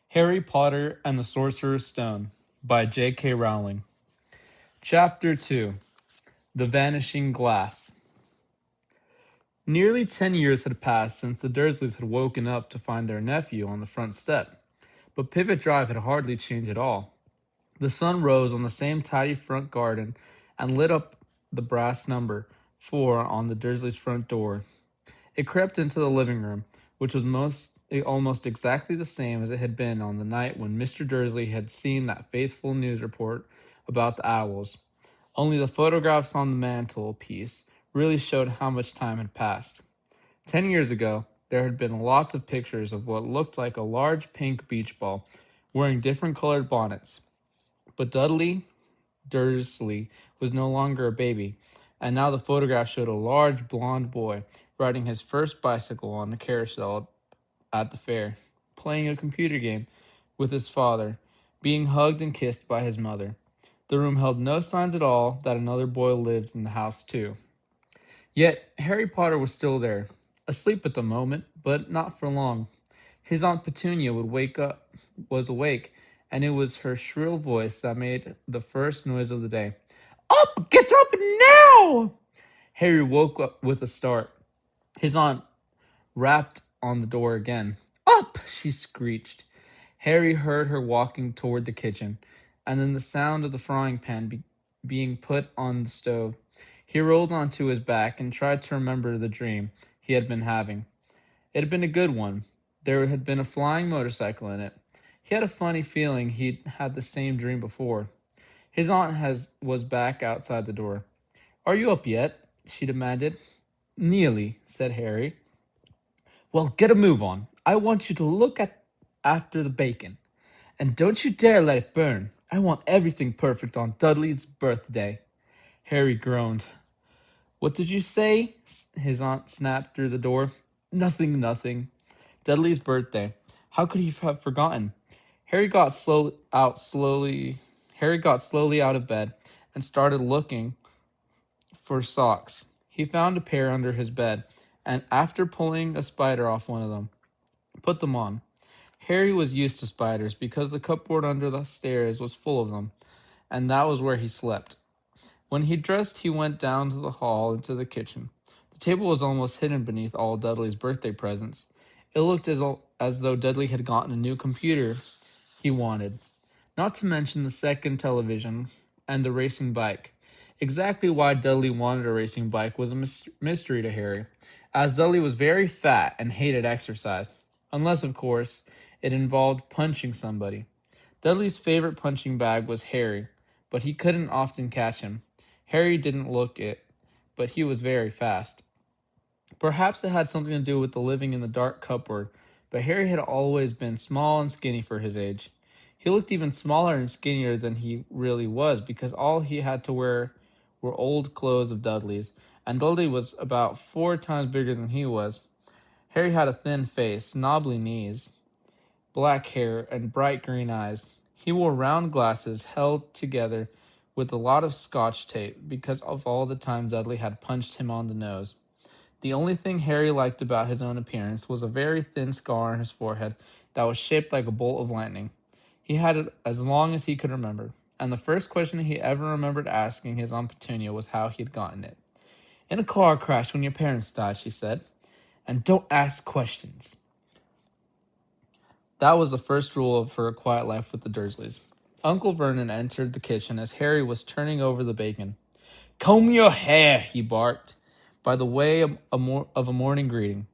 Harry Potter and the Sorcerer's Stone by J.K. Rowling. Chapter 2 The Vanishing Glass. Nearly 10 years had passed since the Dursleys had woken up to find their nephew on the front step, but Pivot Drive had hardly changed at all. The sun rose on the same tidy front garden and lit up the brass number 4 on the Dursleys' front door. It crept into the living room, which was almost exactly the same as it had been on the night when Mr. Dursley had seen that faithful news report about the owls. Only the photographs on the mantelpiece really showed how much time had passed. 10 years ago, there had been lots of pictures of what looked like a large pink beach ball wearing different colored bonnets. But Dudley Dursley was no longer a baby, and now the photograph showed a large blond boy riding his first bicycle on a carousel at the fair, playing a computer game with his father, being hugged and kissed by his mother. The room held no signs at all that another boy lived in the house too. Yet Harry Potter was still there, asleep at the moment, but not for long. His Aunt Petunia was awake, and it was her shrill voice that made the first noise of the day. Up! Get up now! Harry woke up with a start. His aunt rapped on the door again. Up! She screeched. Harry heard her walking toward the kitchen, and then the sound of the frying pan being put on the stove. He rolled onto his back and tried to remember the dream he had been having. It had been a good one. There had been a flying motorcycle in it. He had a funny feeling he'd had the same dream before. His aunt was back outside the door. Are you up yet? She demanded. Nearly, said Harry. Well, get a move on. I want you to look after the bacon. And don't you dare let it burn. I want everything perfect on Dudley's birthday. Harry groaned. What did you say? His aunt snapped through the door. Nothing. Dudley's birthday. How could he have forgotten? Harry got slowly out of bed and started looking for socks. He found a pair under his bed, and after pulling a spider off one of them, put them on. Harry was used to spiders because the cupboard under the stairs was full of them, and that was where he slept. When he dressed, he went down to the hall into the kitchen. The table was almost hidden beneath all Dudley's birthday presents. It looked as though Dudley had gotten a new computer he wanted, not to mention the second television and the racing bike. Exactly why Dudley wanted a racing bike was a mystery to Harry, as Dudley was very fat and hated exercise, unless, of course, it involved punching somebody. Dudley's favorite punching bag was Harry, but he couldn't often catch him. Harry didn't look it, but he was very fast. Perhaps it had something to do with the living in the dark cupboard, but Harry had always been small and skinny for his age. He looked even smaller and skinnier than he really was because all he had to wear were old clothes of Dudley's, and Dudley was about 4 times bigger than he was. Harry had a thin face, knobbly knees, black hair, and bright green eyes. He wore round glasses held together with a lot of scotch tape because of all the times Dudley had punched him on the nose. The only thing Harry liked about his own appearance was a very thin scar on his forehead that was shaped like a bolt of lightning. He had it as long as he could remember, and the first question he ever remembered asking his Aunt Petunia was how he had gotten it. In a car crash when your parents died, she said, and don't ask questions. That was the first rule of her quiet life with the Dursleys. Uncle Vernon entered the kitchen as Harry was turning over the bacon. Comb your hair, he barked, by the way of a morning greeting.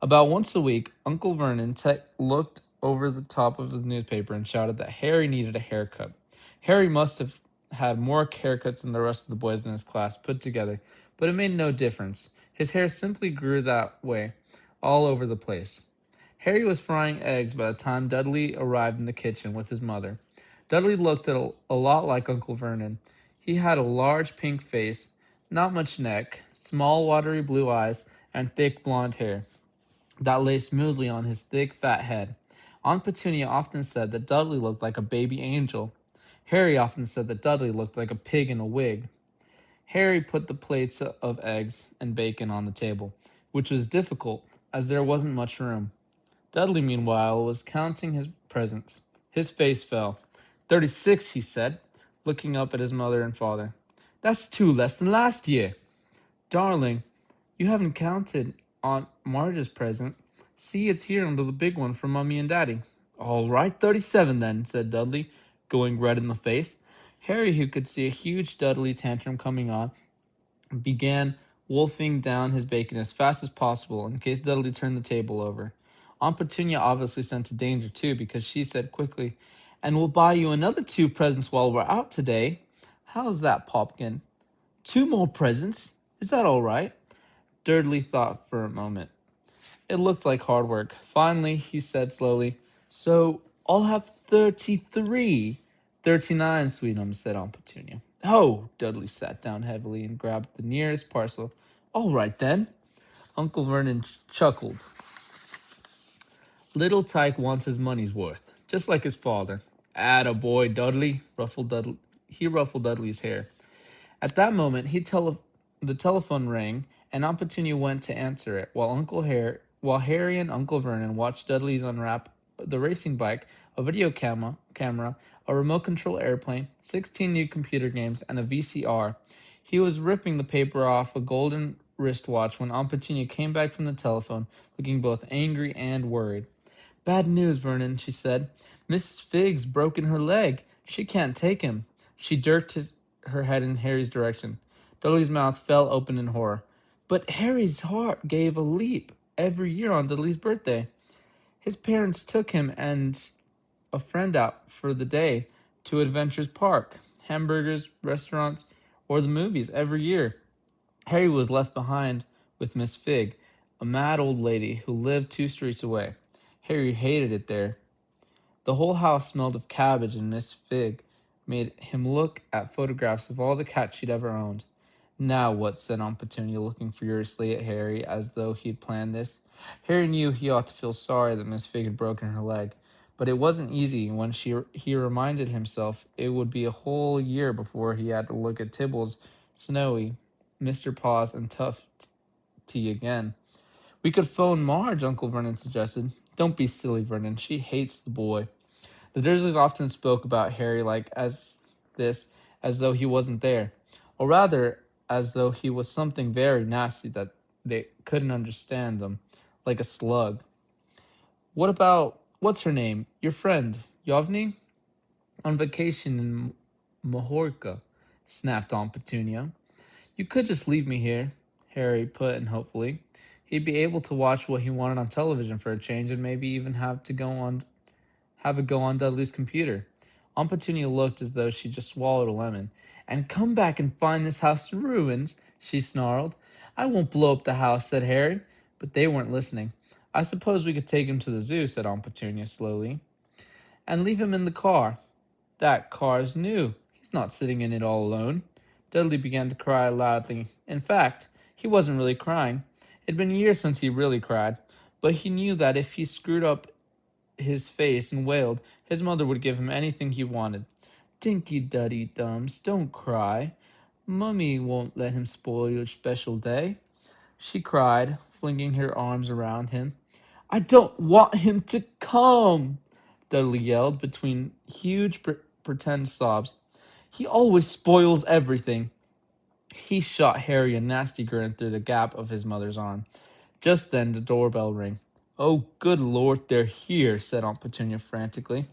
About once a week, Uncle Vernon looked over the top of the newspaper and shouted that Harry needed a haircut. Harry must have had more haircuts than the rest of the boys in his class put together, but it made no difference. His hair simply grew that way, all over the place. Harry was frying eggs by the time Dudley arrived in the kitchen with his mother. Dudley looked a lot like Uncle Vernon. He had a large pink face, not much neck, small watery blue eyes, and thick blonde hair that lay smoothly on his thick fat head. Aunt Petunia often said that Dudley looked like a baby angel. Harry often said that Dudley looked like a pig in a wig. Harry put the plates of eggs and bacon on the table, which was difficult as there wasn't much room. Dudley, meanwhile, was counting his presents. His face fell. 36, he said, looking up at his mother and father. That's 2 less than last year. Darling, you haven't counted Aunt Marge's present. See, it's here under the big one for Mummy and Daddy. All right, 37 then, said Dudley, going red in the face. Harry, who could see a huge Dudley tantrum coming on, began wolfing down his bacon as fast as possible in case Dudley turned the table over. Aunt Petunia obviously sensed danger too, because she said quickly, "And we'll buy you another 2 presents while we're out today. How's that, Popkin? 2 more presents? Is that all right?" Dudley thought for a moment. It looked like hard work. Finally, he said slowly, "So I'll have 33. 39, sweetums," said Aunt Petunia. "Oh!" Dudley sat down heavily and grabbed the nearest parcel. "All right, then." Uncle Vernon chuckled. Little Tyke wants his money's worth, just like his father. "Atta boy, Dudley." He ruffled Dudley's hair. At that moment, the telephone rang, and Aunt Petunia went to answer it, while Harry and Uncle Vernon watched Dudley's unwrap the racing bike, a video camera, a remote control airplane, 16 new computer games, and a VCR. He was ripping the paper off a golden wristwatch when Aunt Petunia came back from the telephone, looking both angry and worried. "Bad news, Vernon," she said. "Mrs. Figg's broken her leg. She can't take him." She jerked her head in Harry's direction. Dudley's mouth fell open in horror. "But Harry's heart gave a leap every year on Dudley's birthday. His parents took him and a friend out for the day to Adventures Park, hamburgers, restaurants, or the movies every year. Harry was left behind with Miss Figg, a mad old lady who lived 2 streets away. Harry hated it there. The whole house smelled of cabbage, and Miss Figg made him look at photographs of all the cats she'd ever owned. "Now what?" said Aunt Petunia, looking furiously at Harry as though he'd planned this. Harry knew he ought to feel sorry that Miss Figg had broken her leg, but it wasn't easy when he reminded himself it would be a whole year before he had to look at Tibbles, Snowy, Mr. Paws, and Tufty again. "We could phone Marge," Uncle Vernon suggested. "Don't be silly, Vernon. She hates the boy." The Dursleys often spoke about Harry as though he wasn't there, or rather, as though he was something very nasty that they couldn't understand them, like a slug. What's her name? Your friend, Yovni? On vacation in Majorca," snapped Aunt Petunia. "You could just leave me here," Harry put in hopefully. He'd be able to watch what he wanted on television for a change, and maybe even have it go on Dudley's computer. Aunt Petunia looked as though she just swallowed a lemon. "And come back and find this house in ruins," she snarled. "I won't blow up the house," said Harry, but they weren't listening. "I suppose we could take him to the zoo," said Aunt Petunia slowly, "and leave him in the car." "That car's new. He's not sitting in it all alone." Dudley began to cry loudly. In fact, he wasn't really crying. It'd been years since he really cried, but he knew that if he screwed up his face and wailed, his mother would give him anything he wanted. "Dinky Duddy Dums, don't cry. Mummy won't let him spoil your special day," she cried, flinging her arms around him. "I don't want him to come," Dudley yelled between huge pretend sobs. "He always spoils everything." He shot Harry a nasty grin through the gap of his mother's arm. Just then the doorbell rang. "Oh, good Lord, they're here," said Aunt Petunia frantically.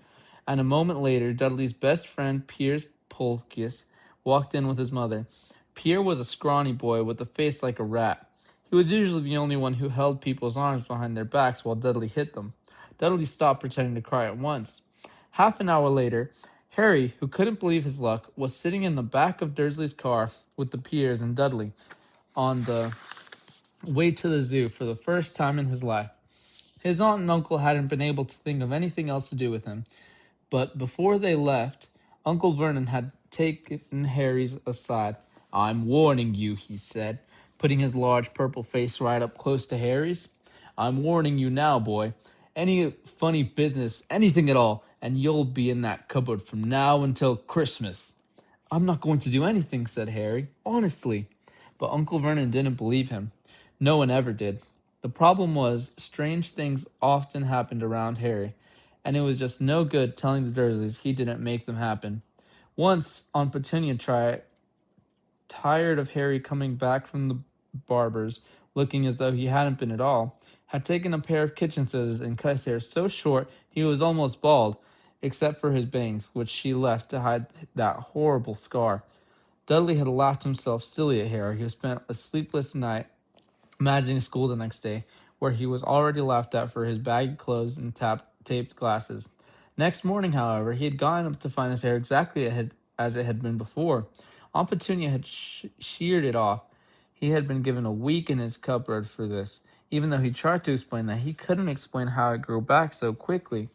And a moment later, Dudley's best friend, Piers Polkius, walked in with his mother. Pierre was a scrawny boy with a face like a rat. He was usually the only one who held people's arms behind their backs while Dudley hit them. Dudley stopped pretending to cry at once. Half an hour later, Harry, who couldn't believe his luck, was sitting in the back of Dursley's car with the Piers and Dudley on the way to the zoo for the first time in his life. His aunt and uncle hadn't been able to think of anything else to do with him, but before they left, Uncle Vernon had taken Harry's aside. "I'm warning you," he said, putting his large purple face right up close to Harry's. "I'm warning you now, boy. Any funny business, anything at all, and you'll be in that cupboard from now until Christmas." "I'm not going to do anything," said Harry, "honestly." But Uncle Vernon didn't believe him. No one ever did. The problem was, strange things often happened around Harry, and it was just no good telling the Dursleys he didn't make them happen. Once, Aunt Petunia tired of Harry coming back from the barber's, looking as though he hadn't been at all, had taken a pair of kitchen scissors and cut his hair so short he was almost bald, except for his bangs, which she left to hide that horrible scar. Dudley had laughed himself silly at Harry, who spent a sleepless night imagining school the next day, where he was already laughed at for his baggy clothes and taped glasses. Next morning, however, he had gone up to find his hair exactly as it had been before. Aunt Petunia had sheared it off. He had been given a week in his cupboard for this, even though he tried to explain that he couldn't explain how it grew back so quickly.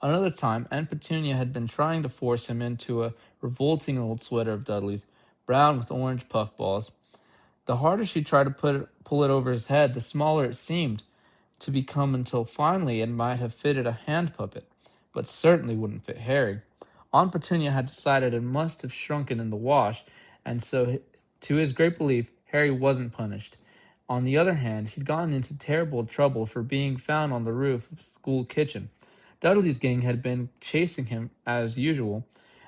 Another time, Aunt Petunia had been trying to force him into a revolting old sweater of Dudley's, brown with orange puffballs. The harder she tried to pull it over his head, the smaller it seemed to become until finally it might have fitted a hand puppet, but certainly wouldn't fit Harry. Aunt Petunia had decided it must have shrunken in the wash, and so, to his great relief, Harry wasn't punished. On the other hand, he'd gotten into terrible trouble for being found on the roof of the school kitchen. Dudley's gang had been chasing him as usual,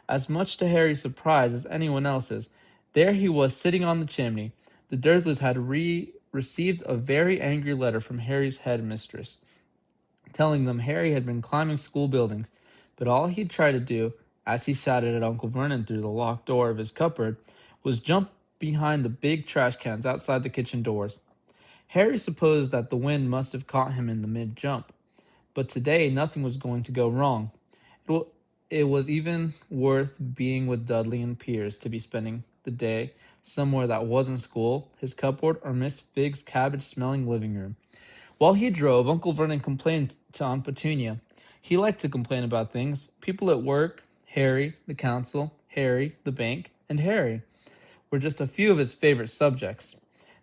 as much to Harry's surprise as anyone else's. There he was sitting on the chimney. The Dursleys had received a very angry letter from Harry's headmistress, telling them Harry had been climbing school buildings, but all he'd tried to do, as he shouted at Uncle Vernon through the locked door of his cupboard, was jump behind the big trash cans outside the kitchen doors. Harry supposed that the wind must have caught him in the mid-jump, but today nothing was going to go wrong. It was even worth being with Dudley and Piers to be spending the day somewhere that wasn't school, his cupboard, or Miss Figg's cabbage-smelling living room. While he drove, Uncle Vernon complained to Aunt Petunia. He liked to complain about things. People at work, Harry, the council, Harry, the bank, and Harry were just a few of his favorite subjects.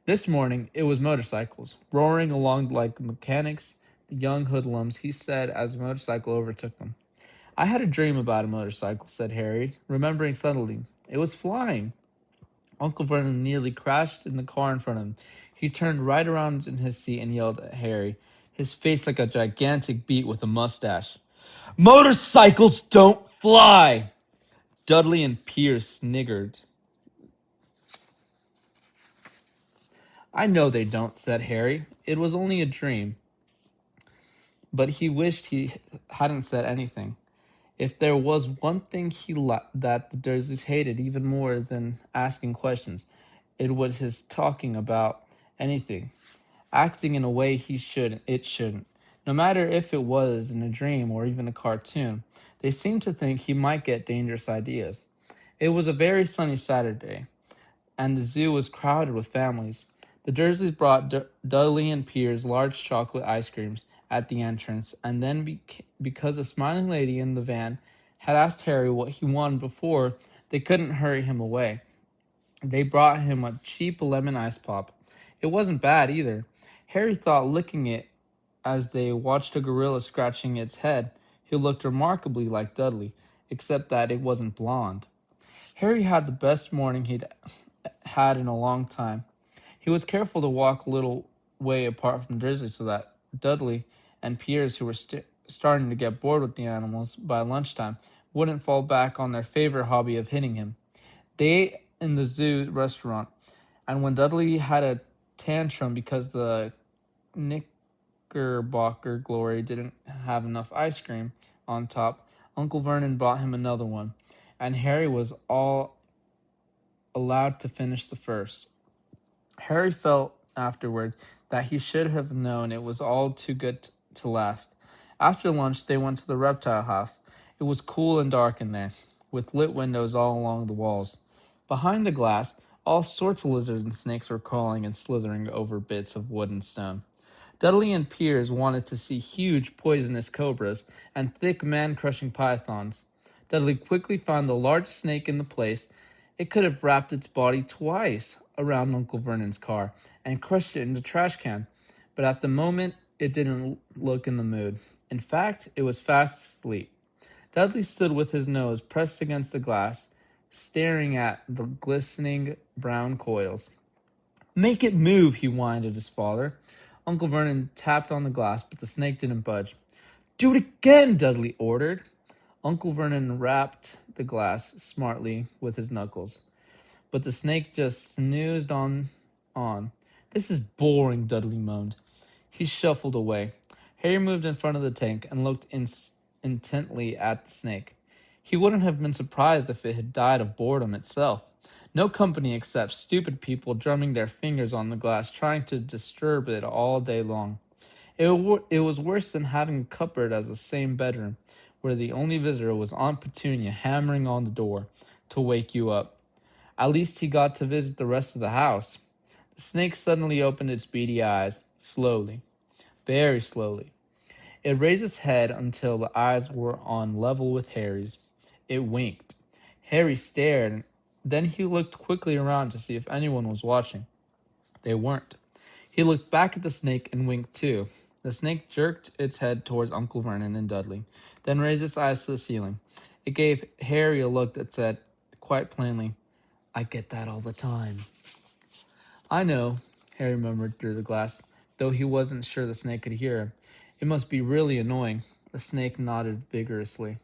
This morning, it was motorcycles, roaring along like mechanics, the young hoodlums, he said as a motorcycle overtook them. I had a dream about a motorcycle, said Harry, remembering suddenly. It was flying. Uncle Vernon nearly crashed in the car in front of him. He turned right around in his seat and yelled at Harry, his face like a gigantic beet with a mustache. Motorcycles don't fly! Dudley and Piers sniggered. I know they don't, said Harry. It was only a dream. But he wished he hadn't said anything. If there was one thing that the Dursleys hated even more than asking questions, it was his talking about anything, acting in a way it shouldn't. No matter if it was in a dream or even a cartoon, they seemed to think he might get dangerous ideas. It was a very sunny Saturday, and the zoo was crowded with families. The Dursleys brought Dudley and Piers large chocolate ice creams at the entrance, and then because a smiling lady in the van had asked Harry what he wanted before, they couldn't hurry him away. They brought him a cheap lemon ice pop. It wasn't bad either. Harry thought licking it as they watched a gorilla scratching its head. He looked remarkably like Dudley, except that it wasn't blonde. Harry had the best morning he'd had in a long time. He was careful to walk a little way apart from Dursley so that Dudley and Piers, who were starting to get bored with the animals by lunchtime, wouldn't fall back on their favorite hobby of hitting him. They ate in the zoo restaurant, and when Dudley had a tantrum because the Knickerbocker Glory didn't have enough ice cream on top, Uncle Vernon bought him another one, and Harry was all allowed to finish the first. Harry felt afterward that he should have known it was all too good to last. After lunch, they went to the reptile house. It was cool and dark in there, with lit windows all along the walls. Behind the glass, all sorts of lizards and snakes were crawling and slithering over bits of wood and stone. Dudley and Piers wanted to see huge poisonous cobras and thick man-crushing pythons. Dudley quickly found the largest snake in the place. It could have wrapped its body twice around Uncle Vernon's car and crushed it in the trash can, but at the moment it didn't look in the mood. In fact, it was fast asleep. Dudley stood with his nose pressed against the glass, staring at the glistening brown coils. "Make it move," he whined at his father. Uncle Vernon tapped on the glass, but the snake didn't budge. "Do it again," Dudley ordered. Uncle Vernon rapped the glass smartly with his knuckles, but the snake just snoozed on. "This is boring," Dudley moaned. He shuffled away. Harry moved in front of the tank and looked intently at the snake. He wouldn't have been surprised if it had died of boredom itself. No company except stupid people drumming their fingers on the glass, trying to disturb it all day long. It was worse than having a cupboard as the same bedroom, where the only visitor was Aunt Petunia hammering on the door to wake you up. At least he got to visit the rest of the house. The snake suddenly opened its beady eyes, slowly, very slowly. It raised its head until the eyes were on level with Harry's. It winked. Harry stared, then he looked quickly around to see if anyone was watching. They weren't. He looked back at the snake and winked too. The snake jerked its head towards Uncle Vernon and Dudley, then raised its eyes to the ceiling. It gave Harry a look that said, quite plainly, "I get that all the time." "I know," Harry murmured through the glass, though he wasn't sure the snake could hear him. "It must be really annoying." The snake nodded vigorously.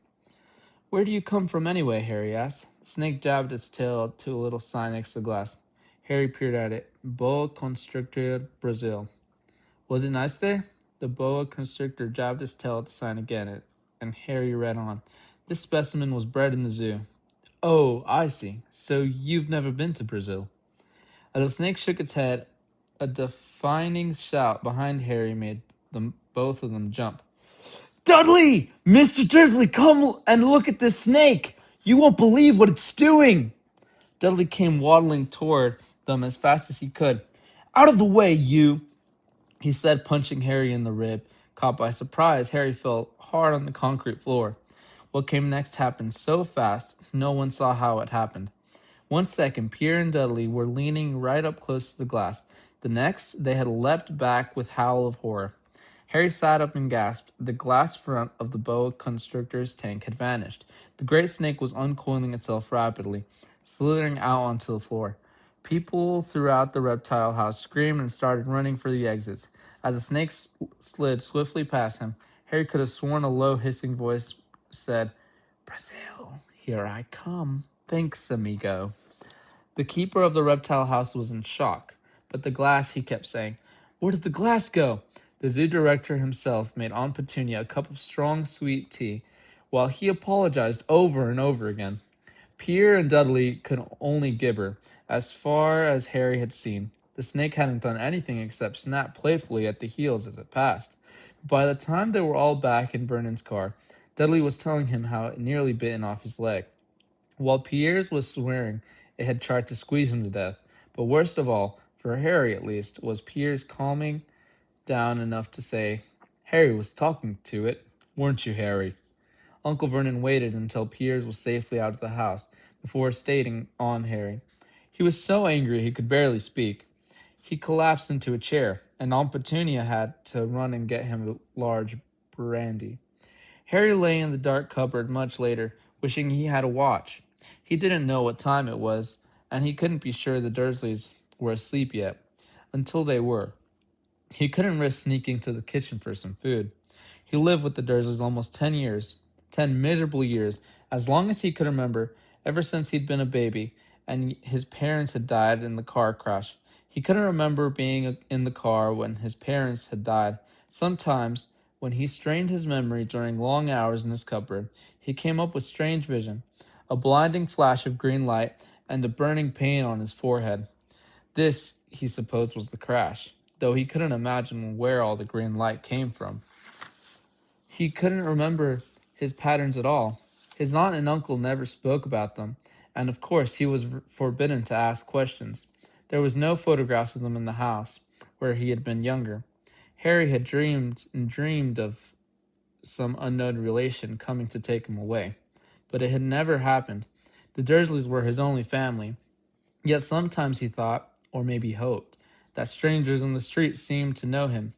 "Where do you come from anyway?" Harry asked. The snake jabbed its tail to a little sign next to the glass. Harry peered at it. "Boa constrictor, Brazil." "Was it nice there?" The boa constrictor jabbed its tail at the sign again, and Harry read on. "This specimen was bred in the zoo." "Oh, I see. So you've never been to Brazil?" As the snake shook its head, a deafening shout behind Harry made both of them jump. "Dudley! Mr. Dursley, come and look at this snake! You won't believe what it's doing!" Dudley came waddling toward them as fast as he could. "Out of the way, you!" he said, punching Harry in the rib. Caught by surprise, Harry fell hard on the concrete floor. What came next happened so fast, no one saw how it happened. 1 second, Pierre and Dudley were leaning right up close to the glass. The next, they had leapt back with howl of horror. Harry sat up and gasped. The glass front of the boa constrictor's tank had vanished. The great snake was uncoiling itself rapidly, slithering out onto the floor. People throughout the reptile house screamed and started running for the exits. As the snake slid swiftly past him, Harry could have sworn a low hissing voice said, "Brazil, here I come. Thanks, amigo." The keeper of the reptile house was in shock, but the glass, he kept saying. "Where did the glass go?" The zoo director himself made Aunt Petunia a cup of strong, sweet tea, while he apologized over and over again. Pierre and Dudley could only gibber. As far as Harry had seen, the snake hadn't done anything except snap playfully at the heels as it passed. By the time they were all back in Vernon's car, Dudley was telling him how it nearly bitten off his leg, while Pierre's was swearing it had tried to squeeze him to death. But worst of all, for Harry at least, was Pierre's calming down enough to say, "Harry was talking to it, weren't you, Harry?" Uncle Vernon waited until Pierre's was safely out of the house before stating on Harry. He was so angry he could barely speak. He collapsed into a chair, and Aunt Petunia had to run and get him a large brandy. Harry lay in the dark cupboard much later, wishing he had a watch. He didn't know what time it was, and he couldn't be sure the Dursleys were asleep yet, until they were. He couldn't risk sneaking to the kitchen for some food. He lived with the Dursleys almost 10 years, 10 miserable years, as long as he could remember, ever since he'd been a baby, and his parents had died in the car crash. He couldn't remember being in the car when his parents had died. Sometimes, when he strained his memory during long hours in his cupboard, he came up with strange vision, a blinding flash of green light, and a burning pain on his forehead. This, he supposed, was the crash, though he couldn't imagine where all the green light came from. He couldn't remember his patterns at all. His aunt and uncle never spoke about them, and of course he was forbidden to ask questions. There was no photographs of them in the house, where he had been younger. Harry had dreamed and dreamed of some unknown relation coming to take him away, but it had never happened. The Dursleys were his only family. Yet sometimes he thought, or maybe hoped, that strangers in the street seemed to know him.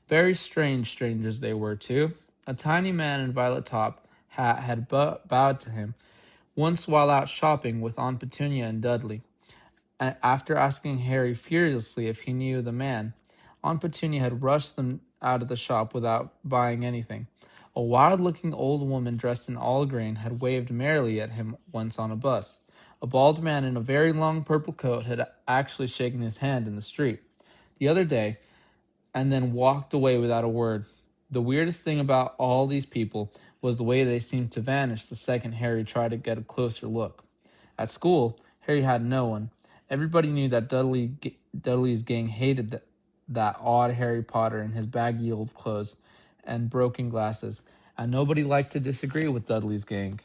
Very strange strangers they were, too. A tiny man in violet top hat had bowed to him once while out shopping with Aunt Petunia and Dudley. After asking Harry furiously if he knew the man, Aunt Petunia had rushed them out of the shop without buying anything. A wild-looking old woman dressed in all green had waved merrily at him once on a bus. A bald man in a very long purple coat had actually shaken his hand in the street the other day and then walked away without a word. The weirdest thing about all these people was the way they seemed to vanish the second Harry tried to get a closer look. At school, Harry had no one. Everybody knew that Dudley's gang hated that odd Harry Potter in his baggy old clothes and broken glasses, and nobody liked to disagree with Dudley's gang.